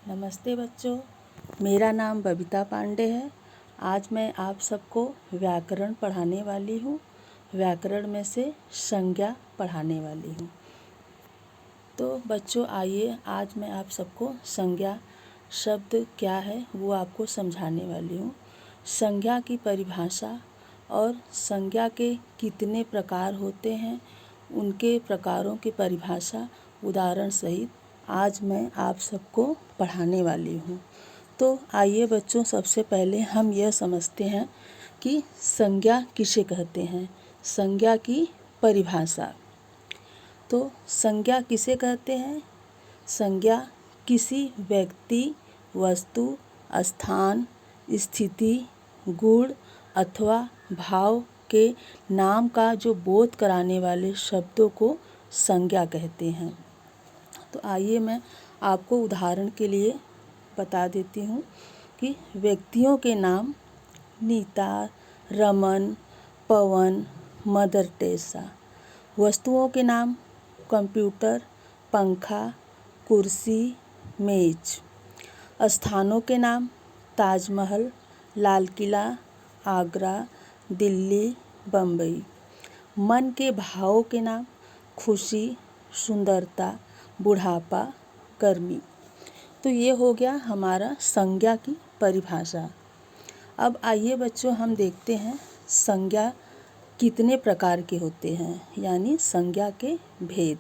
नमस्ते बच्चों, मेरा नाम बबीता पांडे है। आज मैं आप सबको व्याकरण पढ़ाने वाली हूँ। व्याकरण में से संज्ञा पढ़ाने वाली हूँ। तो बच्चों आइए, आज मैं आप सबको संज्ञा शब्द क्या है वो आपको समझाने वाली हूँ। संज्ञा की परिभाषा और संज्ञा के कितने प्रकार होते हैं, उनके प्रकारों की परिभाषा उदाहरण सहित आज मैं आप सबको पढ़ाने वाली हूँ। तो आइए बच्चों, सबसे पहले हम यह समझते हैं कि संज्ञा किसे कहते हैं। संज्ञा की परिभाषा। तो संज्ञा किसे कहते हैं? संज्ञा किसी व्यक्ति, वस्तु, स्थान, स्थिति, गुण अथवा भाव के नाम का जो बोध कराने वाले शब्दों को संज्ञा कहते हैं। तो आइए मैं आपको उदाहरण के लिए बता देती हूँ कि व्यक्तियों के नाम नीता, रमन, पवन, मदर टेरेसा। वस्तुओं के नाम कंप्यूटर, पंखा, कुर्सी, मेज। स्थानों के नाम ताजमहल, लाल किला, आगरा, दिल्ली, बम्बई। मन के भावों के नाम खुशी, सुंदरता, बुढ़ापा, गर्मी। तो ये हो गया हमारा संज्ञा की परिभाषा। अब आइए बच्चों, हम देखते हैं संज्ञा कितने प्रकार के होते हैं, यानी संज्ञा के भेद।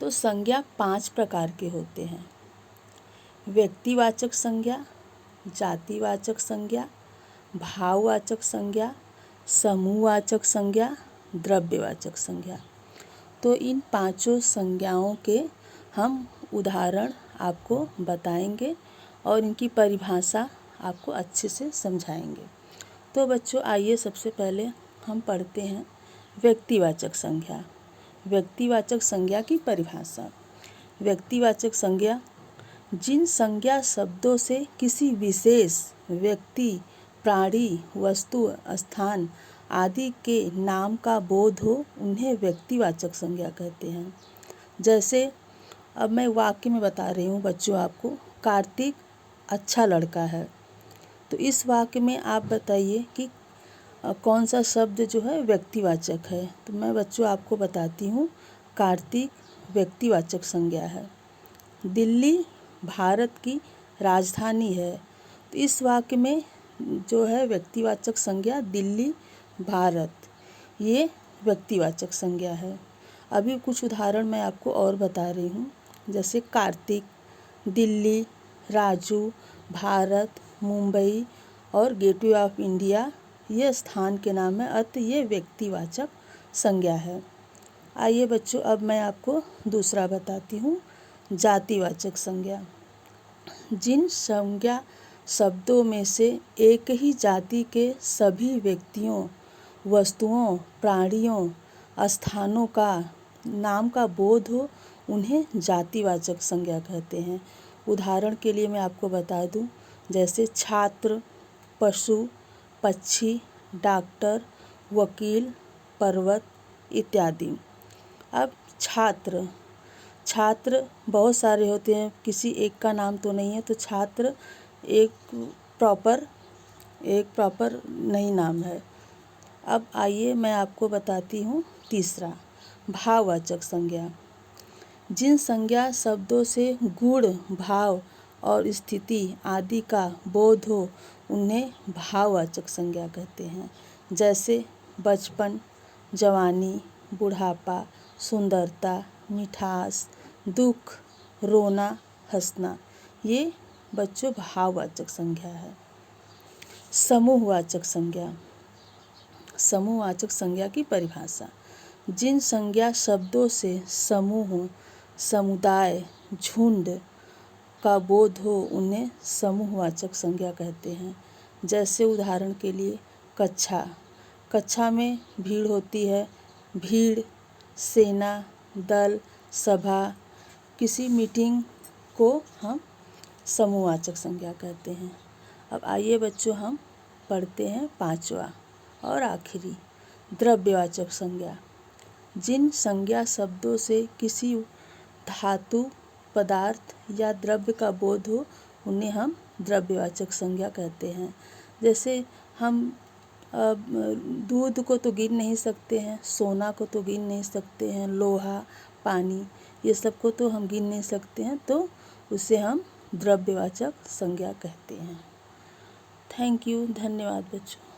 तो संज्ञा 5 प्रकार के होते हैं। व्यक्तिवाचक संज्ञा, जातिवाचक संज्ञा, भाववाचक संज्ञा, समूहवाचक संज्ञा, द्रव्यवाचक संज्ञा। तो इन 5 संज्ञाओं के हम उदाहरण आपको बताएंगे और इनकी परिभाषा आपको अच्छे से समझाएंगे। तो बच्चों आइए, सबसे पहले हम पढ़ते हैं व्यक्तिवाचक संज्ञा। व्यक्तिवाचक संज्ञा की परिभाषा। व्यक्तिवाचक संज्ञा जिन संज्ञा शब्दों से किसी विशेष व्यक्ति, प्राणी, वस्तु, स्थान आदि के नाम का बोध हो, उन्हें व्यक्तिवाचक संज्ञा कहते हैं। जैसे अब मैं वाक्य में बता रही हूँ बच्चों आपको, कार्तिक अच्छा लड़का है। तो इस वाक्य में आप बताइए कि कौन सा शब्द जो है व्यक्तिवाचक है। तो मैं बच्चों आपको बताती हूँ, कार्तिक व्यक्तिवाचक संज्ञा है। दिल्ली भारत की राजधानी है। तो इस वाक्य में जो है व्यक्तिवाचक संज्ञा दिल्ली, भारत, ये व्यक्तिवाचक संज्ञा है। अभी कुछ उदाहरण मैं आपको और बता रही हूँ, जैसे कार्तिक, दिल्ली, राजू, भारत, मुंबई और गेटवे ऑफ इंडिया, ये स्थान के नाम है, अतः ये व्यक्तिवाचक संज्ञा है। आइए बच्चों, अब मैं आपको दूसरा बताती हूँ, जातिवाचक संज्ञा। जिन संज्ञा शब्दों में से एक ही जाति के सभी व्यक्तियों, वस्तुओं, प्राणियों, स्थानों का नाम का बोध हो, उन्हें जातिवाचक संज्ञा कहते हैं। उदाहरण के लिए मैं आपको बता दूं, जैसे छात्र, पशु, पक्षी, डॉक्टर, वकील, पर्वत इत्यादि। अब छात्र, छात्र बहुत सारे होते हैं, किसी एक का नाम तो नहीं है। तो छात्र एक प्रॉपर नहीं नाम है। अब आइए मैं आपको बताती हूँ तीसरा, भाववाचक संज्ञा। जिन संज्ञा शब्दों से गुण, भाव और स्थिति आदि का बोध हो, उन्हें भाववाचक संज्ञा कहते हैं। जैसे बचपन, जवानी, बुढ़ापा, सुंदरता, मिठास, दुख, रोना, हंसना, ये बच्चों भाववाचक संज्ञा है। समूहवाचक संज्ञा। समूहवाचक संज्ञा की परिभाषा। जिन संज्ञा शब्दों से समूह, समुदाय, झुंड का बोध हो, उन्हें समूहवाचक संज्ञा कहते हैं। जैसे उदाहरण के लिए कक्षा, कक्षा में भीड़ होती है, भीड़, सेना, दल, सभा, किसी मीटिंग को हम समूहवाचक संज्ञा कहते हैं। अब आइए बच्चों, हम पढ़ते हैं 5वां और आखिरी, द्रव्यवाचक संज्ञा। जिन संज्ञा शब्दों से किसी धातु, पदार्थ या द्रव्य का बोध हो उन्हें हम द्रव्यवाचक संज्ञा कहते हैं। जैसे हम दूध को तो गिन नहीं सकते हैं, सोना को तो गिन नहीं सकते हैं, लोहा, पानी, ये सब को तो हम गिन नहीं सकते हैं, तो उसे हम द्रव्यवाचक संज्ञा कहते हैं। थैंक यू, धन्यवाद बच्चों।